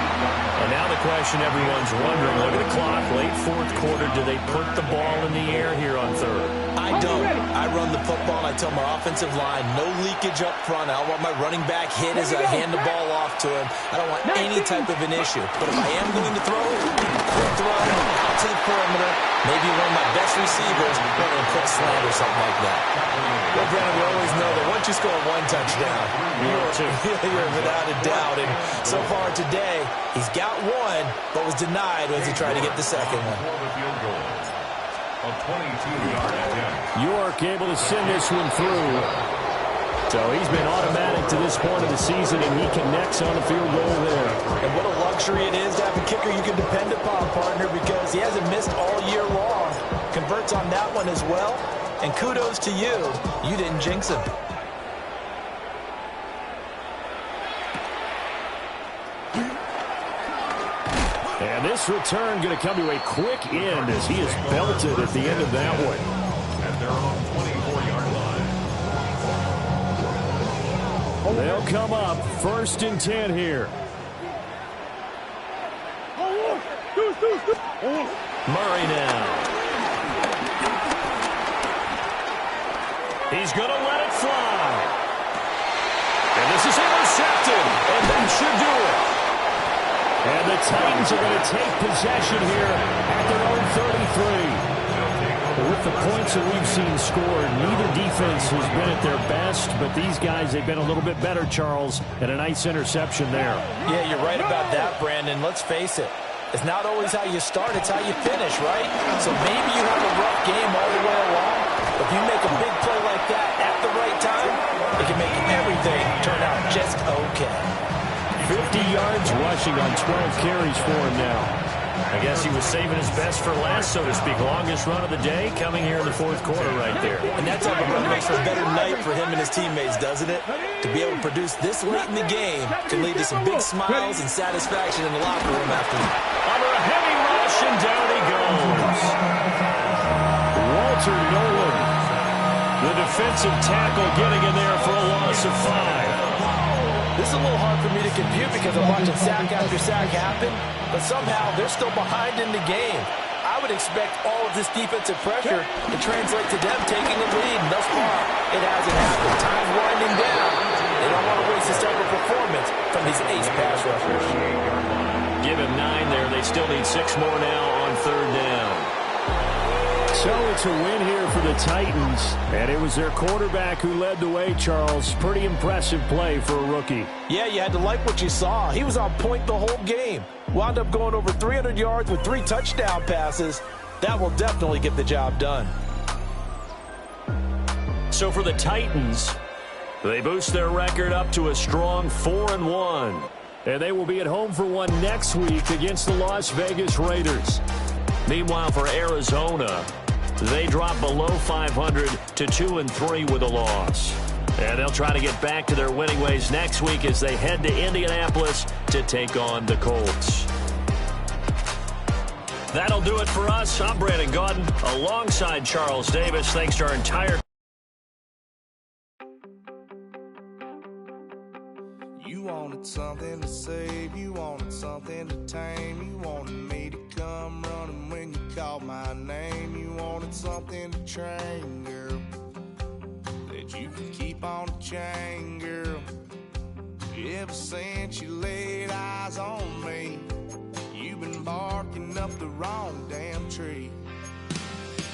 [SPEAKER 1] And now the question everyone's wondering, look at the clock, late 4th quarter, do they put the ball in the air here on 3rd?
[SPEAKER 3] I don't. I run the football, and I tell my offensive line, no leakage up front. I don't want my running back hit as I hand the ball off to him. I don't want any type of an issue. But if I am going to throw it, quick throw, out to the perimeter, maybe one of my best receivers, running a quick slant or something like that. Well, Brandon, we always know that once you score 1 touchdown, you're without a doubt. And so far today, he's got 1, but was denied as he tried to get the 2nd one.
[SPEAKER 2] York able to send this one through. So he's been automatic to this point of the season, and he connects on the field goal there.
[SPEAKER 3] And what a luxury it is to have a kicker you can depend upon, partner, because he hasn't missed all year long. Converts on that one as well. And kudos to you. You didn't jinx him.
[SPEAKER 2] And this return going to come to a quick end as he is belted at the end of that one.
[SPEAKER 4] At their own 24-yard line.
[SPEAKER 2] They'll come up 1st and 10 here.
[SPEAKER 1] Murray now. He's going to let it fly. And this is intercepted. And that should do it.
[SPEAKER 2] And the Titans are going to take possession here at their own 33. With the points that we've seen scored, neither defense has been at their best, but these guys, they've been a little bit better, Charles, and a nice interception there.
[SPEAKER 3] Yeah, you're right about that, Brandon. Let's face it. It's not always how you start, it's how you finish, right? So maybe you have a rough game all the way along, but if you make a big play like that at the right time, it can make everything turn out just okay.
[SPEAKER 2] 50 yards rushing on 12 carries for him now.
[SPEAKER 1] I guess he was saving his best for last, so to speak. Longest run of the day coming here in the 4th quarter right there.
[SPEAKER 3] And that type of run makes for a better night for him and his teammates, doesn't it? To be able to produce this late in the game can lead to some big smiles and satisfaction in the locker room after that.
[SPEAKER 1] Under a heavy rush, and down he goes.
[SPEAKER 2] Walter Nolan,
[SPEAKER 1] the defensive tackle, getting in there for a loss of 5.
[SPEAKER 3] This is a little hard for me to compute because I'm watching sack after sack happen, but somehow they're still behind in the game. I would expect all of this defensive pressure to translate to them taking the lead, and thus far, it hasn't happened. Time's winding down. They don't want to waste this type of performance from these ace pass rushers.
[SPEAKER 1] Give him 9 there. They still need 6 more now on 3rd down.
[SPEAKER 2] So it's a win here for the Titans, and it was their quarterback who led the way, Charles. Pretty impressive play for a rookie.
[SPEAKER 3] Yeah, you had to like what you saw. He was on point the whole game. Wound up going over 300 yards with 3 touchdown passes. That will definitely get the job done.
[SPEAKER 1] So for the Titans, they boost their record up to a strong 4-1.
[SPEAKER 2] And they will be at home for one next week against the Las Vegas Raiders.
[SPEAKER 1] Meanwhile, for Arizona, they drop below 500 to 2-3 with a loss. And they'll try to get back to their winning ways next week as they head to Indianapolis to take on the Colts. That'll do it for us. I'm Brandon Gaudin alongside Charles Davis. Thanks to our entire
[SPEAKER 6] You wanted something to save, you wanted something to tame, you wanted me to come running when you called my name, you wanted something to train, girl, that you could keep on the chain, girl. Ever since you laid eyes on me, you've been barking up the wrong damn tree.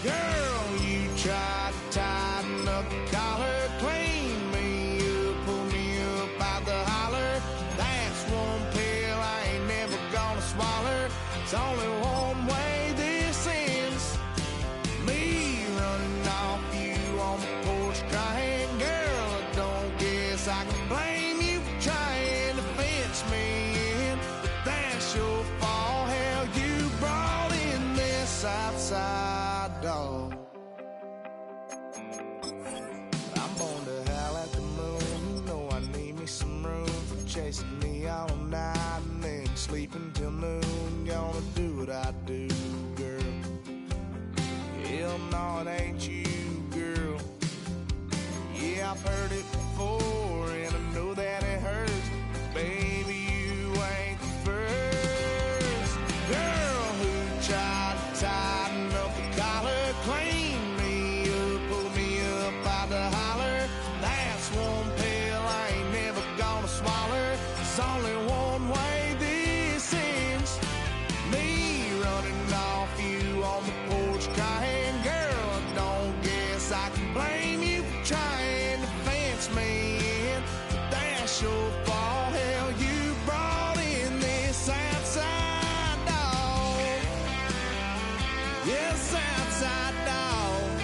[SPEAKER 6] Girl, you tried to tighten up the collar, clean me up, pull me up out the holler. That's one pill I ain't never gonna swallow. It's only one way this ends. Me running off you on the porch crying. Girl, I don't guess I can blame you for trying to fence me in. But that's your fault, hell, you brought in this outside dog. I'm born to howl at the moon. You know I need me some room for chasing me all night and then sleeping till noon. Gonna do what I do, girl. Hell no, it ain't you, girl. Yeah, I've heard it before and I know that it hurts. Baby, you ain't the first girl who tried to tighten up the collar, clean me up, pull me up out the holler. That's one pill I ain't never gonna swallow. There's only one way this ends. Me running off you on the porch crying. Girl, I don't guess I can blame you for trying to fence me in. But that's your fault, hell, you brought in this outside dog. Yes, outside dog.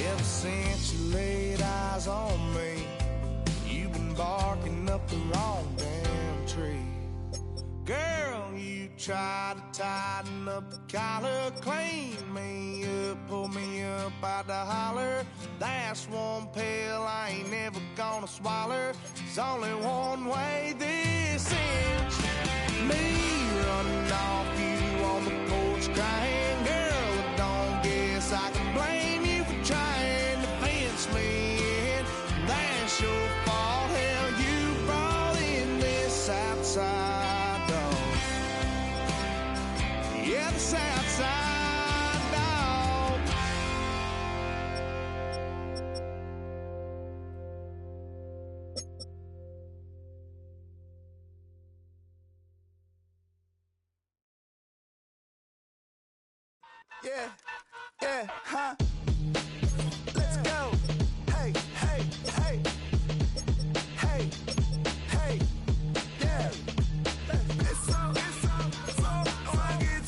[SPEAKER 6] Ever since you laid eyes on me, you've been barking up the wrong damn tree. Girl, you tried to tighten up the collar, clean me up, pull me up out the holler. That's one pill I ain't never gonna swallow. It's only one way this ends. Me running off you on the porch crying. Girl, I don't guess I can blame you for trying to fence me in. That's your fault. Hell, you brought in this outside dog. Yeah, this outside dog. Yeah, yeah, huh? Let's go. Hey, hey, hey. Hey, hey, yeah. It's so right. It's so right. It's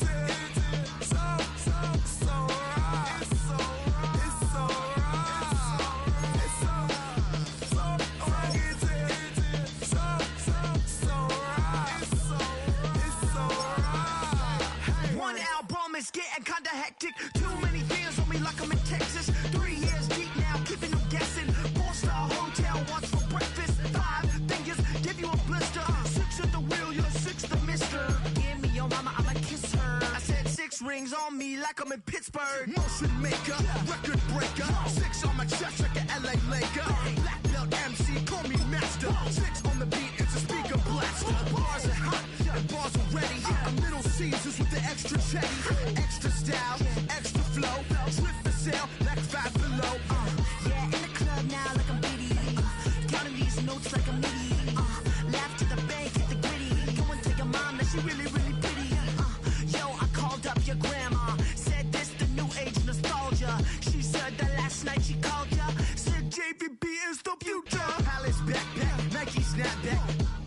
[SPEAKER 6] so right.
[SPEAKER 7] One album is getting kinda hectic. Too many fans on me like I'm in Texas. 3 years deep now, keeping them guessing. 4-star hotel, what's for breakfast? 5 fingers, give you a blister. 6 at the wheel, you're 6 the mister. Give me your mama, I'ma kiss her. I said 6 rings on me like I'm in Pittsburgh. Motion maker, record breaker. 6 on my chest like an LA Laker. Black belt MC, call me master. 6 on the beat, it's a speaker blaster. Bars are hot, and bars are ready. I'm Little Caesars with the extra chetty. Extra style, extra flow. Drift the sail like 5 below. Yeah, in the club now like I'm Diddy. Counting these notes like I'm Nitty. Laugh to the bank, hit the gritty. Go and tell your mom that she really, really pretty. Yo, I called up your grandma. Said this the new age nostalgia. She said that last night she called ya. Said JVB is the future. Palace backpack, Nike snapback.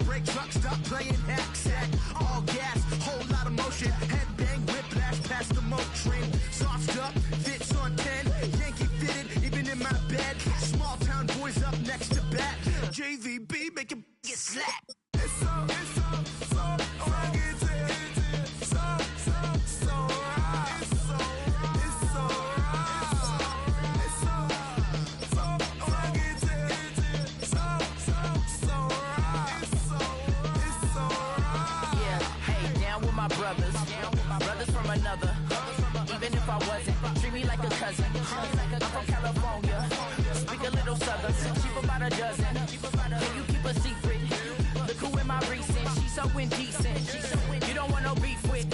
[SPEAKER 7] Break truck, stop playing hack sack. All gas, whole lot of motion. Headbang, whiplash past the moat train. Soft up, fits on 10. Yankee fitted, even in my bed. Small town boys up next to bat. JVB make it get slapped.
[SPEAKER 6] It's so right. It's so right. It's so right. It's so right. It's so right. It's so right. It's so right.
[SPEAKER 7] Yeah, hey, down with my brothers. Brothers from another. Even if I wasn't, treat me like a cousin. I'm from California. Speak a little southern. Cheap about a dozen. Can you keep a secret? Look who in my recent. She's so indecent. You don't want no beef with.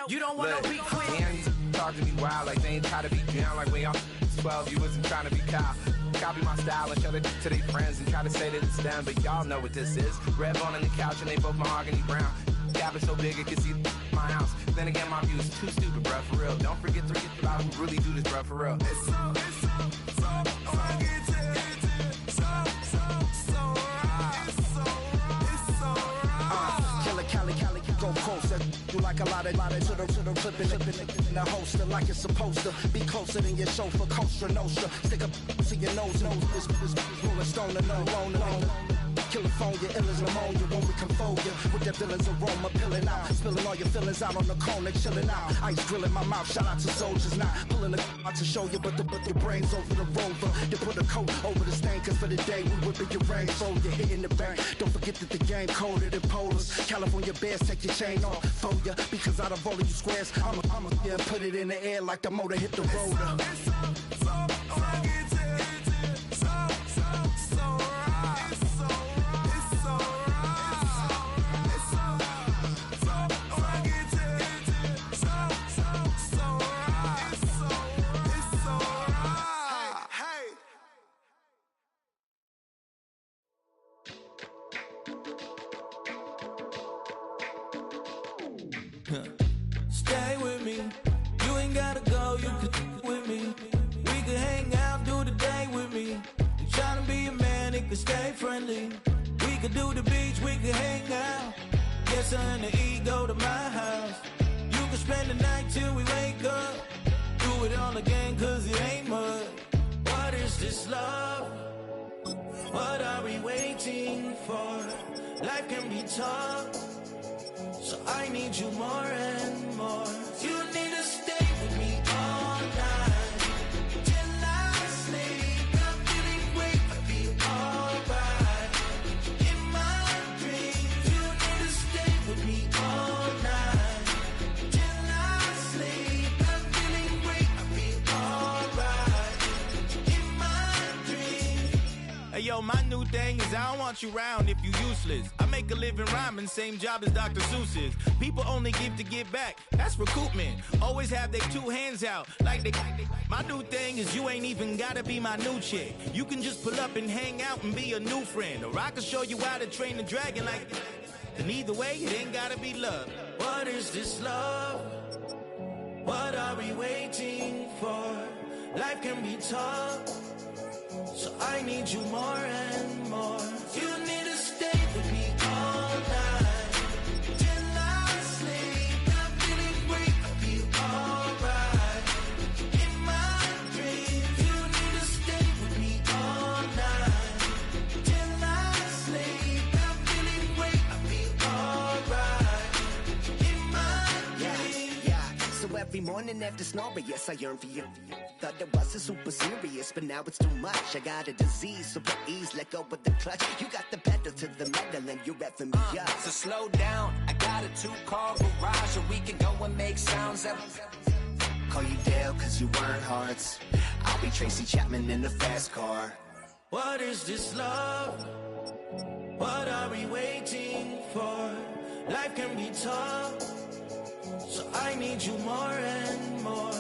[SPEAKER 7] You don't want no beef with.
[SPEAKER 8] Man, these talk to me wild like they ain't try to be down like when y'all 12. You wasn't trying to be Kyle. Copy my style and show it to their friends and try to say that it's them, but y'all know what this is. Red bone on the couch and they both mahogany brown. Cabin so big it can see my house. Then again, my view is too stupid, bruh, for real. Don't forget about who really do this, bruh, for real.
[SPEAKER 6] It's so right. It's so right. It's so right. It's so right.
[SPEAKER 9] Killer Cali, go closer. You like a lot of to the flipping in the holster like it's supposed to be closer than your chauffeur. Costa Nostra, stick up to your nose. This rolling stone and alone. California, ill as pneumonia when we come for you. With that villain's aroma, pilling out. Spilling all your feelings out on the corner, chilling out. Ice grilling my mouth, shout out to soldiers now. Pulling the out to show you, but the brains over the rover. You put a coat over the stain, cause for the day we whipping your rain. So you're hitting the bank. Don't forget that the game colder than polars. California bears, take your chain off for ya. Because out of all of you squares, I'ma yeah, put it in the air like the motor hit the roller.
[SPEAKER 6] It's so right.
[SPEAKER 10] Stay with me, you ain't gotta go, you could with me. We could hang out, do the day with me. You tryna be a man, it could stay friendly. We could do the beach, we could hang out. Yes, her and the E go to my house. You could spend the night till we wake up. Do it all again, cause it ain't mud. What is this love? What are we waiting for? Life can be tough, so I need you more and more. You need to stay with me all night. new thing is I don't want you round if you useless. I make a living rhyming, same job as Dr. Seuss's. People only give to give back, that's recoupment. Always have their two hands out, like they. My new thing is you ain't even gotta be my new chick. You can just pull up and hang out and be a new friend. Or I can show you how to train the dragon like. And either way, it ain't gotta be love.
[SPEAKER 11] What is this love? What are we waiting for? Life can be tough, so I need you more and more. You need to stay with me all night till I sleep. I'm feeling great, I feel alright. In my dreams, you need to stay with me all night till I sleep. I'm feeling great, I feel alright. In my dreams.
[SPEAKER 12] Yeah. So every morning after snoring, yes, I yearn for you. Thought it wasn't super serious, but now it's too much. I got a disease, so please let go with the clutch. You got the pedal to the metal and you're revving me up.
[SPEAKER 13] So slow down, I got a 2-car garage, or we can go and make sounds up.
[SPEAKER 12] Call you Dale, cause you weren't hearts. I'll be Tracy Chapman in the fast car.
[SPEAKER 11] What is this love? What are we waiting for? Life can be tough, so I need you more and more.